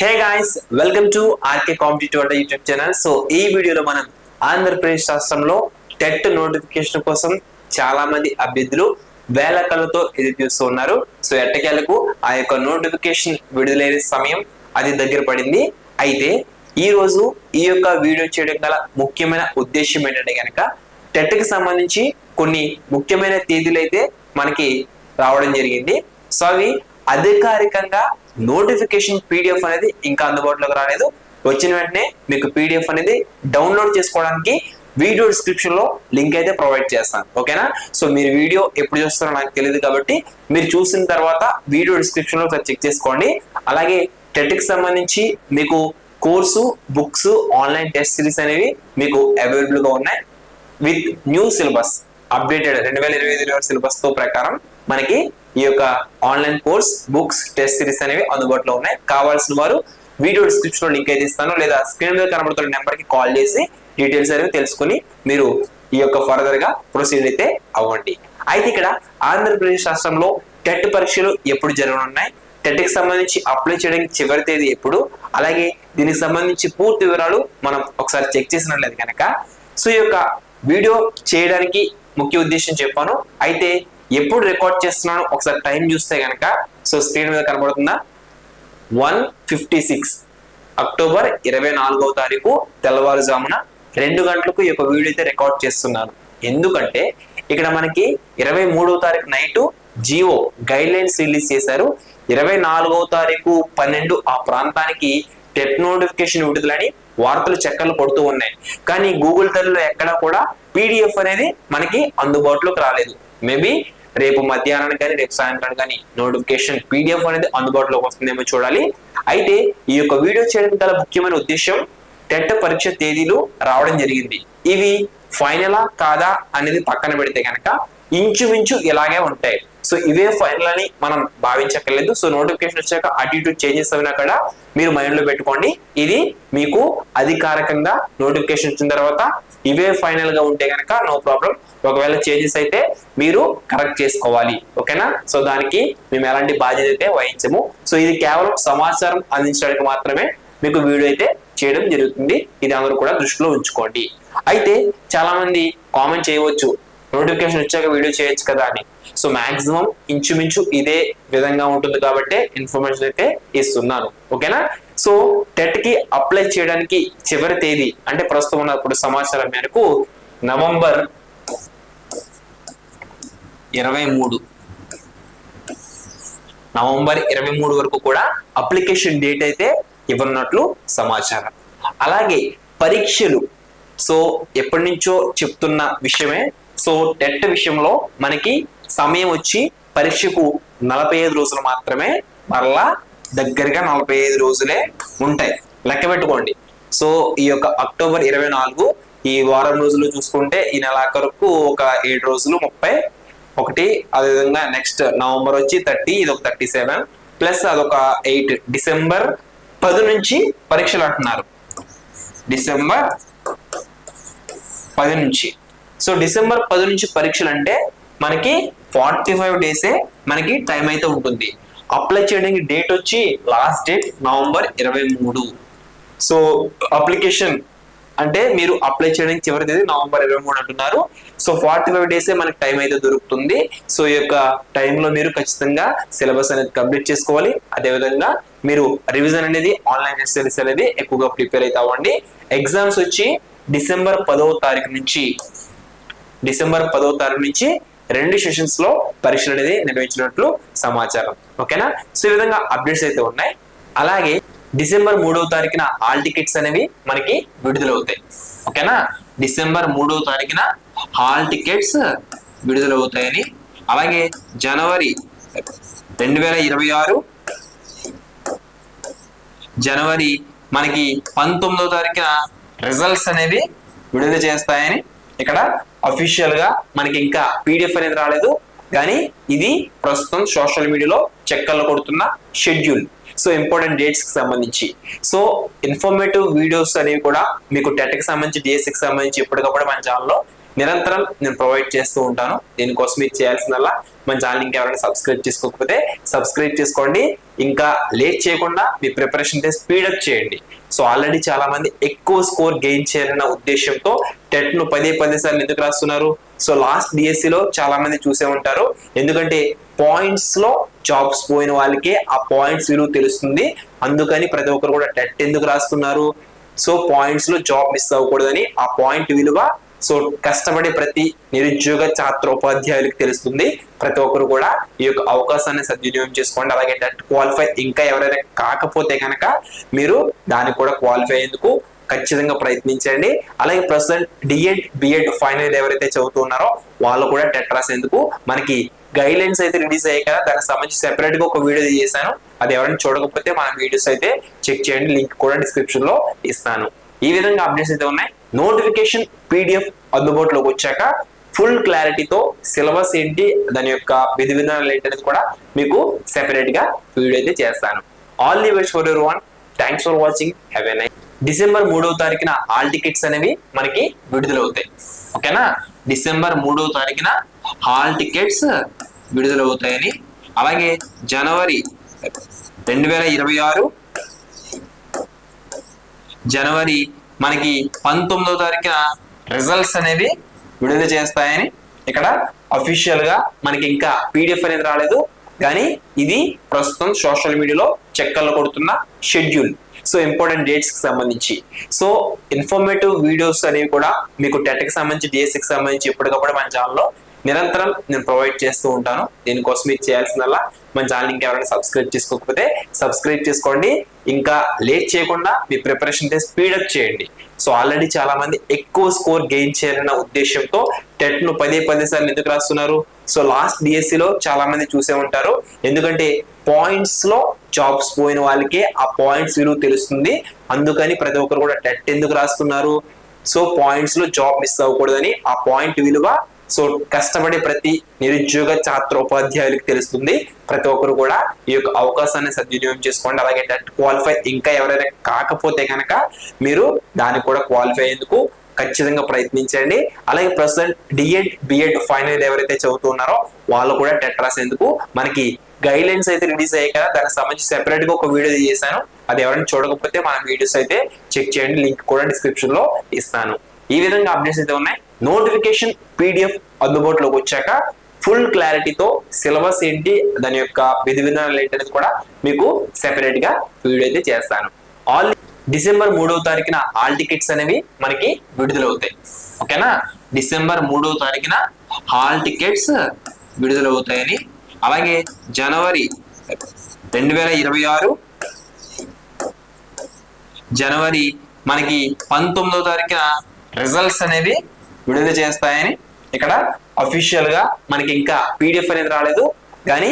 Hey guys, welcome to RK competitive YouTube channel. So ఈ వీడియోలో మనం ఆంధ్రప్రదేశ్ రాష్ట్రంలో టెట్ నోటిఫికేషన్ కోసం చాలా మంది అభ్యర్థులు వేల కళ్ళతో ఎదురు చూస్తూ ఉన్నారు. సో ఎట్టకేలకు ఆ యొక్క నోటిఫికేషన్ విడుదలైన సమయం అది దగ్గర పడింది. అయితే ఈ రోజు ఈ యొక్క వీడియో చేయడం గల ముఖ్యమైన ఉద్దేశం ఏంటంటే కనుక టెట్ కి సంబంధించి కొన్ని ముఖ్యమైన తేదీలు అయితే మనకి రావడం జరిగింది. సో అవి అధికారికంగా నోటిఫికేషన్ పీడిఎఫ్ అనేది ఇంకా అందుబాటులోకి రాలేదు. వచ్చిన వెంటనే మీకు పీడిఎఫ్ అనేది డౌన్లోడ్ చేసుకోవడానికి వీడియో డిస్క్రిప్షన్ లో లింక్ అయితే ప్రొవైడ్ చేస్తాను. ఓకేనా? సో మీరు వీడియో ఎప్పుడు చూస్తారో నాకు తెలియదు కాబట్టి మీరు చూసిన తర్వాత వీడియో డిస్క్రిప్షన్ లో ఒకసారి చెక్ చేసుకోండి. అలాగే టెట్ కి సంబంధించి మీకు course, books, online test series అనేవి మీకు అవైలబుల్ గా ఉన్నాయి. With new syllabus updated 2025 syllabus తో ప్రకారం మనకి ఈ యొక్క online course, books, test series అనేవి అందుబాటులో ఉన్నాయి. కావాల్సిన వారు వీడియో డిస్క్రిప్షన్ లో లింక్ అయితే ఇస్తాను, లేదా స్క్రీన్ మీద కనబడుతున్న నెంబర్ కి కాల్ చేసి డీటెయిల్స్ అనేవి తెలుసుకుని మీరు ఈ యొక్క ఫర్దర్ గా ప్రొసీడ్ అయితే అవ్వండి. అయితే ఇక్కడ ఆంధ్రప్రదేశ్ రాష్ట్రంలో టెట్ పరీక్షలు ఎప్పుడు జరగనున్నాయి, టెట్ కి సంబంధించి అప్లై చేయడానికి చివరి తేదీ ఎప్పుడు, అలాగే దీనికి సంబంధించి పూర్తి వివరాలు మనం ఒకసారి చెక్ చేసినట్లయితే కనుక సో ఈ యొక్క వీడియో చేయడానికి ముఖ్య ఉద్దేశం చెప్పాను. అయితే ఎప్పుడు రికార్డ్ చేస్తున్నాను ఒకసారి టైం చూస్తే కనుక సో స్క్రీన్ మీద కనబడుతుందా, 1:56 అక్టోబర్ 24వ తారీఖు తెల్లవారుజామున 2 గంటలకు ఈ యొక్క వీడియో అయితే రికార్డ్ చేస్తున్నాను. ఎందుకంటే ఇక్కడ మనకి 23వ తారీఖు night Jio guide lines release చేశారు. 24వ తారీఖు 12 ఆ ప్రాంతానికి టెట్ నోటిఫికేషన్ విడుదలని వార్తలు చక్కర్లు కొడుతూ ఉన్నాయి. కానీ గూగుల్ తల్లిలో ఎక్కడా కూడా పీడిఎఫ్ అనేది మనకి అందుబాటులోకి రాలేదు. మేబీ రేపు మధ్యాహ్నానికి కానీ రేపు సాయంత్రానికి కానీ నోటిఫికేషన్ పీడిఎఫ్ అనేది అందుబాటులోకి వస్తుందేమో చూడాలి. అయితే ఈ యొక్క వీడియో చేయడానికి గల ముఖ్యమైన ఉద్దేశం టెట్ పరీక్ష తేదీలు రావడం జరిగింది. ఇవి ఫైనలా కాదా అనేది పక్కన పెడితే కనుక ఇంచుమించు ఇలాగే ఉంటాయి. సో ఇవే ఫైనల్ అని మనం భావించక్కర్లేదు. సో నోటిఫికేషన్ వచ్చాక అటు ఇటు చేంజెస్ అయినా కూడా మీరు మైండ్ లో పెట్టుకోండి. ఇది మీకు అధికారికంగా నోటిఫికేషన్ వచ్చిన తర్వాత ఇవే ఫైనల్ గా ఉంటే కనుక నో ప్రాబ్లం. ఒకవేళ చేంజెస్ అయితే మీరు కరెక్ట్ చేసుకోవాలి. ఓకేనా? సో దానికి మేము ఎలాంటి బాధ్యత అయితే వహించము. సో ఇది కేవలం సమాచారం అందించడానికి మాత్రమే మీకు వీడియో అయితే చేయడం జరుగుతుంది. ఇది అందరూ కూడా దృష్టిలో ఉంచుకోండి. అయితే చాలా మంది కామెంట్ చేయవచ్చు, నోటిఫికేషన్ వచ్చాక వీడియో చేయొచ్చు కదా అని. సో మాక్సిమం ఇంచుమించు ఇదే విధంగా ఉంటుంది కాబట్టి ఇన్ఫర్మేషన్ అయితే ఇస్తున్నాను. ఓకేనా? సో టెట్ కి అప్లై చేయడానికి చివరి తేదీ అంటే ప్రస్తుతం ఉన్నప్పుడు సమాచారం మేరకు నవంబర్ 23 వరకు కూడా అప్లికేషన్ డేట్ అయితే ఇవ్వనున్నట్లు సమాచారం. అలాగే పరీక్షలు సో ఎప్పటి నుంచో చెప్తున్న విషయమే. సో టెట్ విషయంలో మనకి సమయం వచ్చి పరీక్షకు 45 రోజులు మాత్రమే, మరలా దగ్గరగా 45 రోజులే ఉంటాయి. లెక్క పెట్టుకోండి. సో ఈ యొక్క అక్టోబర్ 24 ఈ వారం రోజులు చూసుకుంటే ఈ నెలాఖరుకు ఒక 7 రోజులు 31, అదేవిధంగా నెక్స్ట్ నవంబర్ వచ్చి 30, ఇది ఒక 37 ప్లస్ అదొక 8. డిసెంబర్ 10 నుంచి పరీక్షలు అంటున్నారు. డిసెంబర్ 10 నుంచి. సో డిసెంబర్ 10 నుంచి పరీక్షలు అంటే మనకి 45 డేసే మనకి టైం అయితే ఉంటుంది. అప్లై చేయడానికి డేట్ వచ్చి last date November 23. So application అంటే మీరు అప్లై చేయడానికి చివరి తేదీ నవంబర్ 23 అంటున్నారు. సో 45 డేసే మనకి టైం అయితే దొరుకుతుంది. సో ఈ యొక్క టైంలో మీరు ఖచ్చితంగా సిలబస్ అనేది కంప్లీట్ చేసుకోవాలి. అదేవిధంగా మీరు రివిజన్ అనేది ఆన్లైన్ సిరీస్ అనేది ఎక్కువగా ప్రిపేర్ అయితే అవ్వండి. ఎగ్జామ్స్ వచ్చి డిసెంబర్ 10వ తారీఖు నుంచి 2 సెషన్స్ లో పరీక్షలు అనేది నిర్వహించినట్లు సమాచారం. ఓకేనా? సో ఈ విధంగా అప్డేట్స్ అయితే ఉన్నాయి. అలాగే డిసెంబర్ 3వ తారీఖున హాల్ టికెట్స్ అనేవి మనకి విడుదలవుతాయి. ఓకేనా? డిసెంబర్ 3వ తారీఖున హాల్ టికెట్స్ విడుదలవుతాయని, అలాగే జనవరి 2026 జనవరి మనకి 19వ తారీఖున రిజల్ట్స్ అనేవి విడుదల చేస్తాయని ఇక్కడ అఫీషియల్ గా మనకి ఇంకా పీడిఎఫ్ అనేది రాలేదు, కానీ ఇది ప్రస్తుతం సోషల్ మీడియాలో చెక్కర్లు కొడుతున్న షెడ్యూల్. సో ఇంపార్టెంట్ డేట్స్ కి సంబంధించి సో ఇన్ఫర్మేటివ్ వీడియోస్ అనేవి కూడా మీకు టెట్ కి సంబంధించి, డిఎస్సి కి సంబంధించి ఎప్పటికప్పుడు మన ఛానల్లో నిరంతరం నేను ప్రొవైడ్ చేస్తూ ఉంటాను. దీనికోసం మీరు చేయాల్సిందల్లా మన ఛానల్ ఇంకా ఎవరైనా సబ్స్క్రైబ్ చేసుకోకపోతే సబ్స్క్రైబ్ చేసుకోండి. ఇంకా లేట్ చేయకుండా మీ ప్రిపరేషన్ స్పీడప్ చేయండి. సో ఆల్రెడీ చాలా మంది ఎక్కువ స్కోర్ గెయిన్ చేయాలన్న ఉద్దేశంతో టెట్ ను పదే సార్లు ఎందుకు రాస్తున్నారు? సో లాస్ట్ డిఎస్సిలో చాలా మంది చూసే ఉంటారు. ఎందుకంటే పాయింట్స్ లో జాబ్స్ పోయిన వాళ్ళకే ఆ పాయింట్స్ విలువ తెలుస్తుంది. అందుకని ప్రతి ఒక్కరు కూడా టెట్ ఎందుకు రాస్తున్నారు? సో పాయింట్స్ లో జాబ్ మిస్ అవ్వకూడదని, ఆ పాయింట్ విలువ సో కష్టపడే ప్రతి నిరుద్యోగ ఛాత్రోపాధ్యాయులకు తెలుస్తుంది. ప్రతి ఒక్కరు కూడా ఈ యొక్క అవకాశాన్ని సద్వినియోగం చేసుకోండి. అలాగే టెట్ క్వాలిఫై ఇంకా ఎవరైనా కాకపోతే కనుక మీరు దానికి కూడా క్వాలిఫై అయ్యేందుకు ఖచ్చితంగా ప్రయత్నించండి. అలాగే ప్రస్తుతం డిఎడ్ బిఎడ్ ఫైనల్ ఎవరైతే చదువుతున్నారో వాళ్ళు కూడా టెట్ రాసేందుకు మనకి గైడ్ లైన్స్ అయితే రిలీజ్ అయ్యాయి కదా, దానికి సంబంధించి సెపరేట్ గా ఒక వీడియో చేశాను. అది ఎవరైనా చూడకపోతే మన వీడియోస్ అయితే చెక్ చేయండి, లింక్ కూడా డిస్క్రిప్షన్ లో ఇస్తాను. ఈ విధంగా అప్డేట్స్ అయితే ఉన్నాయి. నోటిఫికేషన్ పీడిఎఫ్ అందుబాటులోకి వచ్చాక ఫుల్ క్లారిటీతో సిలబస్ ఏంటి, దాని యొక్క విధి విధానాలు ఏంటి అనేది కూడా మీకు సెపరేట్ గా వీడియో అయితే చేస్తాను. All the best for everyone. Thanks for watching. Have a nice. December 3వ తారీఖున హాల్ టికెట్స్ అనేవి మనకి విడుదలవుతాయి. ఓకేనా? డిసెంబర్ 3వ తారీఖున హాల్ టికెట్స్ విడుదలవుతాయని, అలాగే జనవరి 2026 జనవరి మనకి 19వ తారీఖున రిజల్ట్స్ అనేవి విడుదల చేస్తాయని ఇక్కడ అఫీషియల్ గా మనకి ఇంకా పీడిఎఫ్ అనేది రాలేదు, కానీ ఇది ప్రస్తుతం సోషల్ మీడియాలో చెక్కర్లు కొడుతున్న షెడ్యూల్. సో ఇంపార్టెంట్ డేట్స్ కి సంబంధించి సో ఇన్ఫర్మేటివ్ వీడియోస్ అనేవి కూడా మీకు టెట్ కి సంబంధించి డిఎస్సి కి సంబంధించి ఎప్పటికప్పుడు మన ఛానల్లో నిరంతరం నేను ప్రొవైడ్ చేస్తూ ఉంటాను. దీనికోసం మీరు చేయాల్సిందల్లా మన ఛానల్ ఇంకా ఎవరైనా సబ్స్క్రైబ్ చేసుకోకపోతే సబ్స్క్రైబ్ చేసుకోండి. ఇంకా లేట్ చేయకుండా మీ ప్రిపరేషన్ స్పీడప్ చేయండి. సో ఆల్రెడీ చాలా మంది ఎక్కువ స్కోర్ గెయిన్ చేయాలన్న ఉద్దేశంతో టెట్ ను పదే సార్లు ఎందుకు రాస్తున్నారు? సో లాస్ట్ డిఎస్సిలో చాలా మంది చూసే ఉంటారు. ఎందుకంటే పాయింట్స్ లో జాబ్స్ పోయిన వాళ్ళకే ఆ పాయింట్స్ విలువ తెలుస్తుంది. అందుకని ప్రతి ఒక్కరు కూడా టెట్ ఎందుకు రాస్తున్నారు? సో పాయింట్స్ లో జాబ్ మిస్ అవ్వకూడదని, ఆ పాయింట్ విలువ సో కష్టపడే ప్రతి నిరుద్యోగ ఛాత్రోపాధ్యాయులకు తెలుస్తుంది. ప్రతి ఒక్కరు కూడా ఈ యొక్క అవకాశాన్ని సద్వినియోగం చేసుకోండి. అలాగే టెట్ క్వాలిఫై ఇంకా ఎవరైనా కాకపోతే కనుక మీరు దానికి కూడా క్వాలిఫై అయ్యేందుకు ఖచ్చితంగా ప్రయత్నించండి. అలాగే ప్రస్తుతం డిఎడ్ బిఎడ్ ఫైనల్ ఎవరైతే చదువుతున్నారో వాళ్ళు కూడా టెట్ రాసేందుకు మనకి గైడ్ లైన్స్ అయితే రిలీజ్ అయ్యాయి కదా, దానికి సంబంధించి సెపరేట్ గా ఒక వీడియో చేశాను. అది ఎవరైనా చూడకపోతే మన వీడియోస్ అయితే చెక్ చేయండి, లింక్ కూడా డిస్క్రిప్షన్ లో ఇస్తాను. ఈ విధంగా అప్డేట్స్ అయితే ఉన్నాయి. నోటిఫికేషన్ పీడిఎఫ్ అందుబాటులోకి వచ్చాక ఫుల్ క్లారిటీతో సిలబస్ ఏంటి, దాని యొక్క విధి విధానాలు ఏంటి అనేది కూడా మీకు సెపరేట్ గా వీడియో అయితే చేస్తాను. ఆల్ డిసెంబర్ 3వ తారీఖున హాల్ టికెట్స్ అనేవి మనకి విడుదలవుతాయి. ఓకేనా? డిసెంబర్ 3వ తారీఖున హాల్ టికెట్స్ విడుదలవుతాయని, అలాగే జనవరి 2026 జనవరి మనకి 19వ తారీఖున రిజల్ట్స్ అనేవి విడుదల చేస్తాయని ఇక్కడ అఫీషియల్ గా మనకి ఇంకా పీడిఎఫ్ అనేది రాలేదు, కానీ